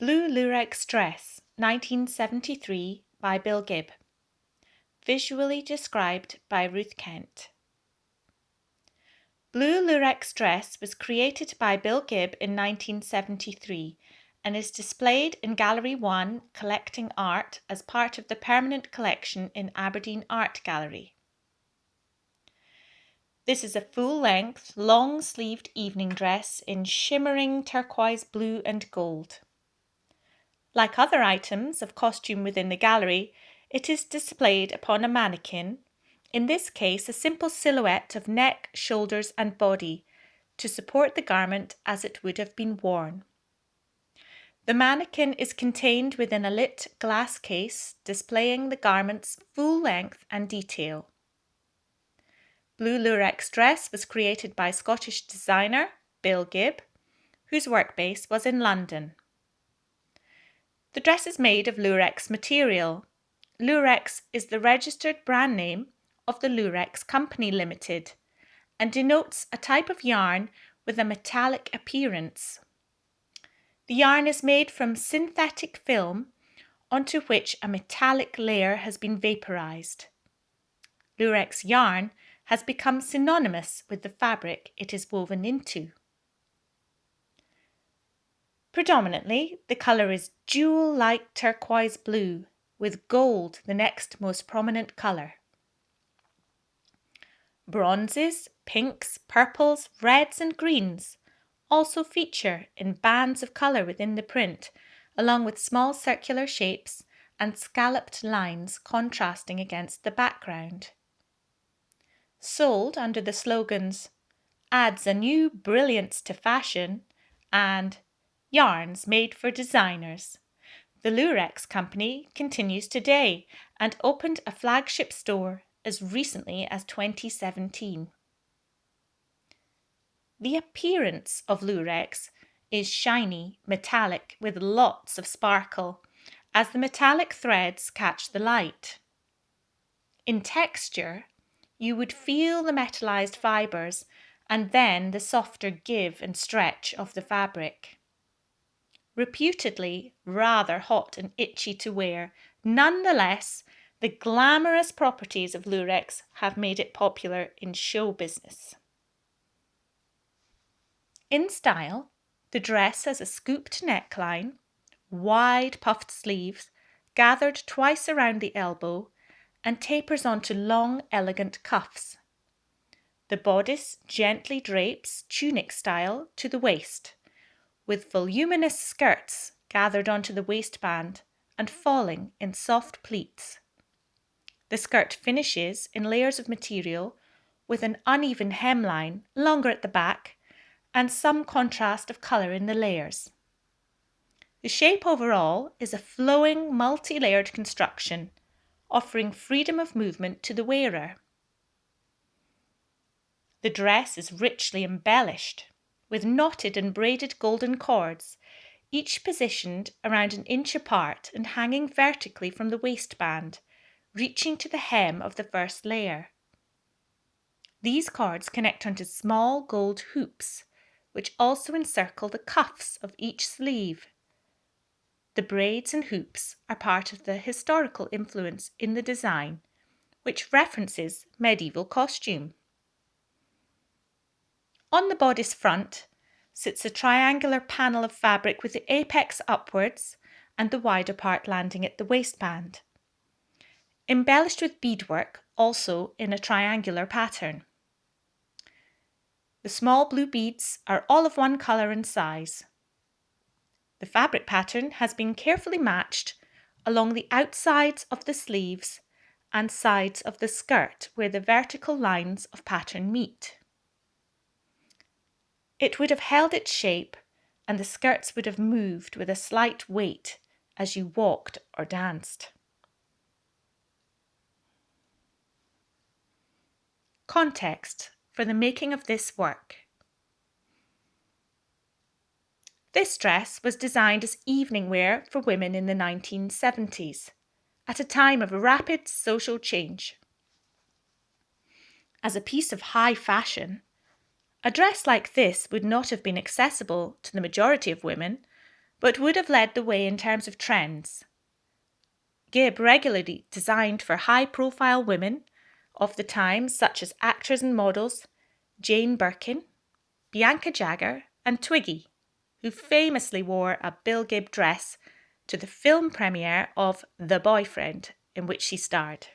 Blue Lurex Dress, 1973, by Bill Gibb. Visually described by Ruth Kent. Blue Lurex Dress was created by Bill Gibb in 1973 and is displayed in Gallery 1 Collecting Art as part of the permanent collection in Aberdeen Art Gallery. This is a full-length, long-sleeved evening dress in shimmering turquoise blue and gold. Like other items of costume within the gallery, it is displayed upon a mannequin, in this case a simple silhouette of neck, shoulders and body, to support the garment as it would have been worn. The mannequin is contained within a lit glass case displaying the garment's full length and detail. Blue Lurex Dress was created by Scottish designer Bill Gibb, whose workbase was in London. The dress is made of Lurex material. Lurex is the registered brand name of the Lurex Company Limited and denotes a type of yarn with a metallic appearance. The yarn is made from synthetic film onto which a metallic layer has been vaporized. Lurex yarn has become synonymous with the fabric it is woven into. Predominantly, the colour is jewel-like turquoise blue, with gold the next most prominent colour. Bronzes, pinks, purples, reds and greens also feature in bands of colour within the print, along with small circular shapes and scalloped lines contrasting against the background. Sold under the slogans "Adds a new brilliance to fashion" and "Yarns made for designers," the Lurex Company continues today and opened a flagship store as recently as 2017. The appearance of Lurex is shiny, metallic, with lots of sparkle, as the metallic threads catch the light. In texture, you would feel the metallized fibers and then the softer give and stretch of the fabric. Reputedly rather hot and itchy to wear, nonetheless, the glamorous properties of Lurex have made it popular in show business. In style, the dress has a scooped neckline, wide puffed sleeves, gathered twice around the elbow, and tapers onto long, elegant cuffs. The bodice gently drapes, tunic style, to the waist, with voluminous skirts gathered onto the waistband and falling in soft pleats. The skirt finishes in layers of material with an uneven hemline, longer at the back, and some contrast of colour in the layers. The shape overall is a flowing, multi-layered construction, offering freedom of movement to the wearer. The dress is richly embellished, with knotted and braided golden cords, each positioned around an inch apart and hanging vertically from the waistband, reaching to the hem of the first layer. These cords connect onto small gold hoops, which also encircle the cuffs of each sleeve. The braids and hoops are part of the historical influence in the design, which references medieval costume. On the bodice front sits a triangular panel of fabric with the apex upwards and the wider part landing at the waistband, embellished with beadwork also in a triangular pattern. The small blue beads are all of one colour and size. The fabric pattern has been carefully matched along the outsides of the sleeves and sides of the skirt where the vertical lines of pattern meet. It would have held its shape and the skirts would have moved with a slight weight as you walked or danced. Context for the making of this work. This dress was designed as evening wear for women in the 1970s, at a time of rapid social change. As a piece of high fashion, a dress like this would not have been accessible to the majority of women, but would have led the way in terms of trends. Gibb regularly designed for high-profile women of the time, such as actors and models Jane Birkin, Bianca Jagger, and Twiggy, who famously wore a Bill Gibb dress to the film premiere of The Boyfriend, in which she starred.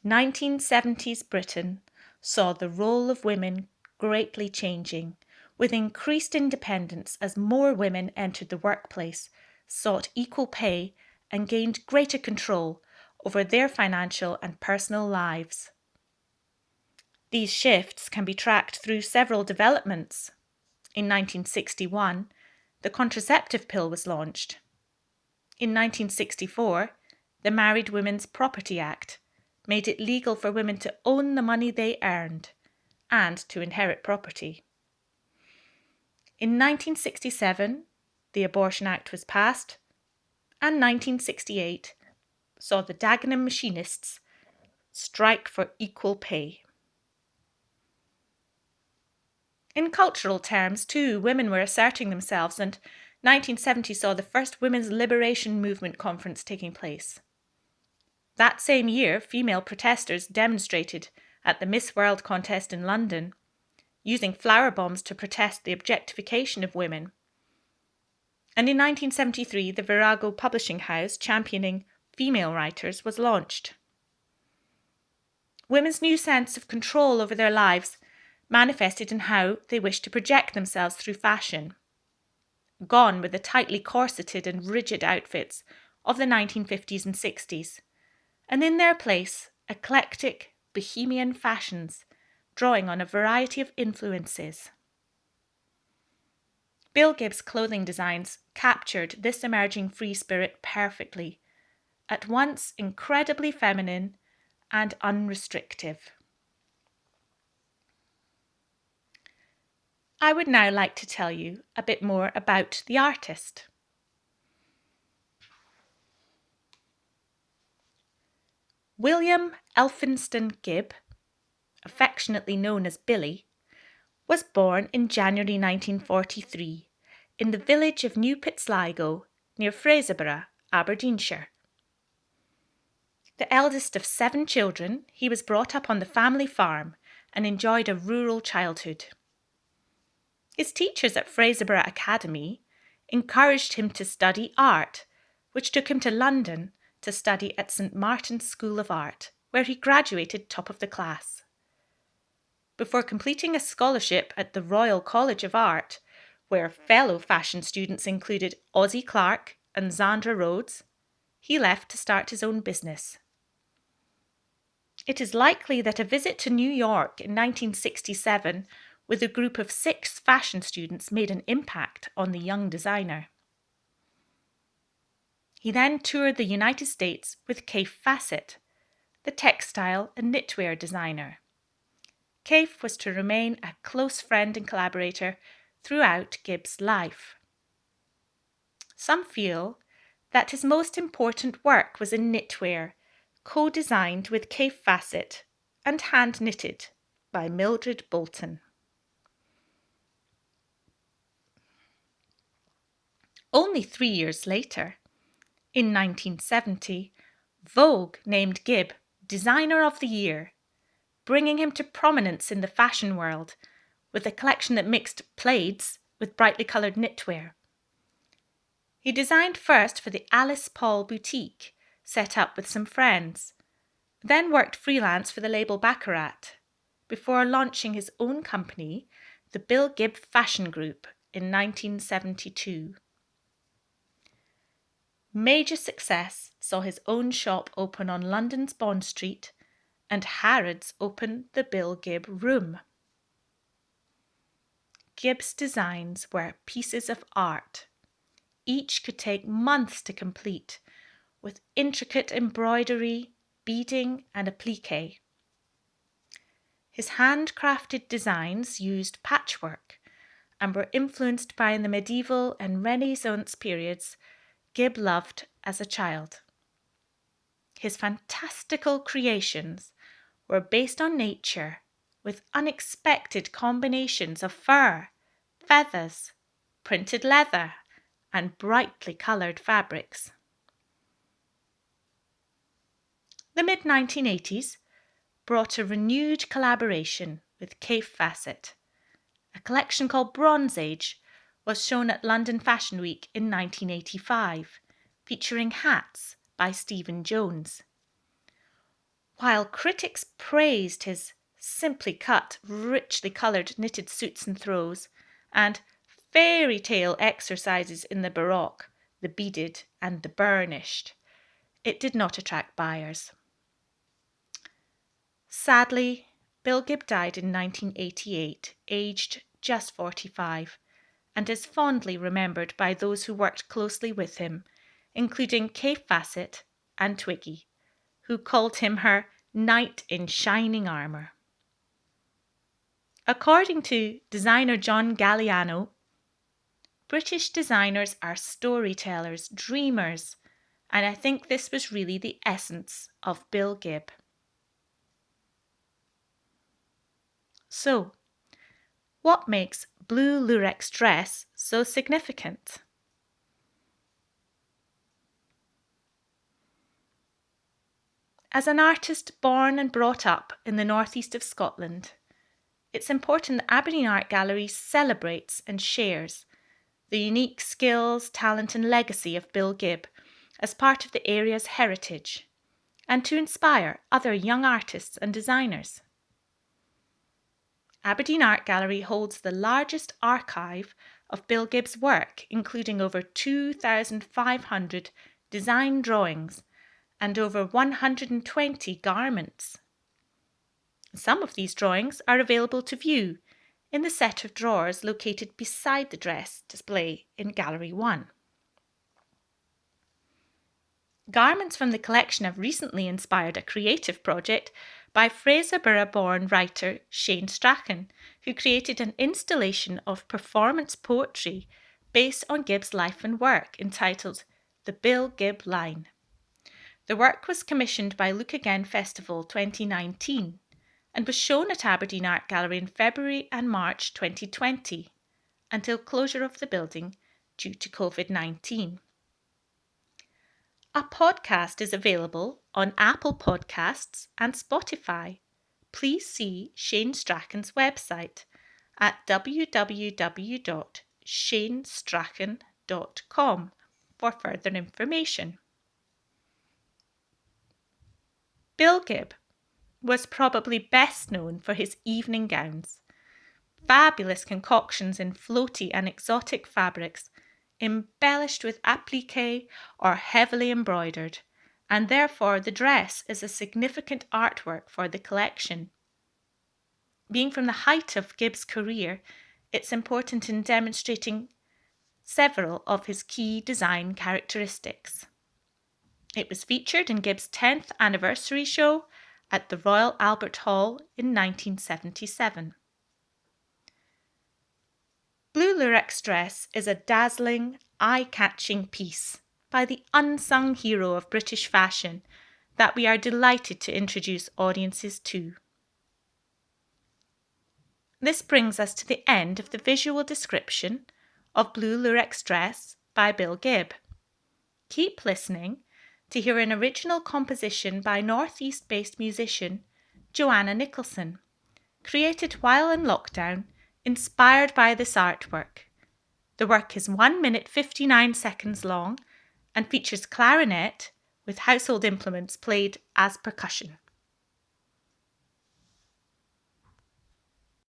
1970s Britain saw the role of women greatly changing, with increased independence as more women entered the workplace, sought equal pay, and gained greater control over their financial and personal lives. These shifts can be tracked through several developments. In 1961, the contraceptive pill was launched. In 1964, the Married Women's Property Act made it legal for women to own the money they earned and to inherit property. In 1967, the Abortion Act was passed, and 1968 saw the Dagenham machinists strike for equal pay. In cultural terms, too, women were asserting themselves, and 1970 saw the first Women's Liberation Movement conference taking place. That same year, female protesters demonstrated at the Miss World contest in London, using flower bombs to protest the objectification of women. And in 1973, the Virago publishing house championing female writers was launched. Women's new sense of control over their lives manifested in how they wished to project themselves through fashion. Gone were the tightly corseted and rigid outfits of the 1950s and 60s, and in their place, eclectic, bohemian fashions, drawing on a variety of influences. Bill Gibb's clothing designs captured this emerging free spirit perfectly, at once incredibly feminine and unrestrictive. I would now like to tell you a bit more about the artist. William Elphinston Gibb, affectionately known as Billy, was born in January 1943 in the village of New Pitsligo near Fraserburgh, Aberdeenshire. The eldest of 7 children, he was brought up on the family farm and enjoyed a rural childhood. His teachers at Fraserburgh Academy encouraged him to study art, which took him to London to study at St Martin's School of Art, where he graduated top of the class. Before completing a scholarship at the Royal College of Art, where fellow fashion students included Ozzie Clark and Zandra Rhodes, he left to start his own business. It is likely that a visit to New York in 1967 with a group of 6 fashion students made an impact on the young designer. He then toured the United States with Kaffe Fassett, the textile and knitwear designer. Kaffe was to remain a close friend and collaborator throughout Gibb's life. Some feel that his most important work was in knitwear, co-designed with Kaffe Fassett and hand-knitted by Mildred Bolton. Only 3 years later, in 1970, Vogue named Gibb Designer of the Year, bringing him to prominence in the fashion world with a collection that mixed plaids with brightly coloured knitwear. He designed first for the Alice Paul boutique, set up with some friends, then worked freelance for the label Baccarat, before launching his own company, the Bill Gibb Fashion Group, in 1972. Major success saw his own shop open on London's Bond Street and Harrods open the Bill Gibb Room. Gibb's designs were pieces of art. Each could take months to complete, with intricate embroidery, beading, and applique. His handcrafted designs used patchwork and were influenced by the medieval and Renaissance periods Gibb loved as a child. His fantastical creations were based on nature with unexpected combinations of fur, feathers, printed leather, and brightly coloured fabrics. The mid-1980s brought a renewed collaboration with Kaffe Fassett. A collection called Bronze Age was shown at London Fashion Week in 1985, featuring hats by Stephen Jones. While critics praised his simply cut, richly coloured knitted suits and throws, and fairy tale exercises in the Baroque, the beaded and the burnished, it did not attract buyers. Sadly, Bill Gibb died in 1988, aged just 45, and is fondly remembered by those who worked closely with him, including Kaffe Fassett and Twiggy, who called him her knight in shining armour. According to designer John Galliano, British designers are storytellers, dreamers, and I think this was really the essence of Bill Gibb. So, what makes blue Lurex dress so significant? As an artist born and brought up in the northeast of Scotland, it's important that Aberdeen Art Gallery celebrates and shares the unique skills, talent and legacy of Bill Gibb as part of the area's heritage, and to inspire other young artists and designers. Aberdeen Art Gallery holds the largest archive of Bill Gibb's work, including over 2,500 design drawings and over 120 garments. Some of these drawings are available to view in the set of drawers located beside the dress display in Gallery 1. Garments from the collection have recently inspired a creative project by Fraserburgh-born writer Shane Strachan, who created an installation of performance poetry based on Gibb's life and work entitled The Bill Gibb Line. The work was commissioned by Look Again Festival 2019 and was shown at Aberdeen Art Gallery in February and March 2020 until closure of the building due to COVID-19. A podcast is available on Apple Podcasts and Spotify. Please see Shane Strachan's website at www.shanestrachan.com for further information. Bill Gibb was probably best known for his evening gowns, fabulous concoctions in floaty and exotic fabrics, embellished with appliqué or heavily embroidered, and therefore the dress is a significant artwork for the collection. Being from the height of Gibb's career, it's important in demonstrating several of his key design characteristics. It was featured in Gibb's 10th anniversary show at the Royal Albert Hall in 1977. Blue Lurex dress is a dazzling, eye-catching piece by the unsung hero of British fashion that we are delighted to introduce audiences to. This brings us to the end of the visual description of Blue Lurex dress by Bill Gibb. Keep listening to hear an original composition by Northeast-based musician Joanna Nicholson, created while in lockdown, inspired by this artwork. The work is 1 minute 59 seconds long and features clarinet with household implements played as percussion.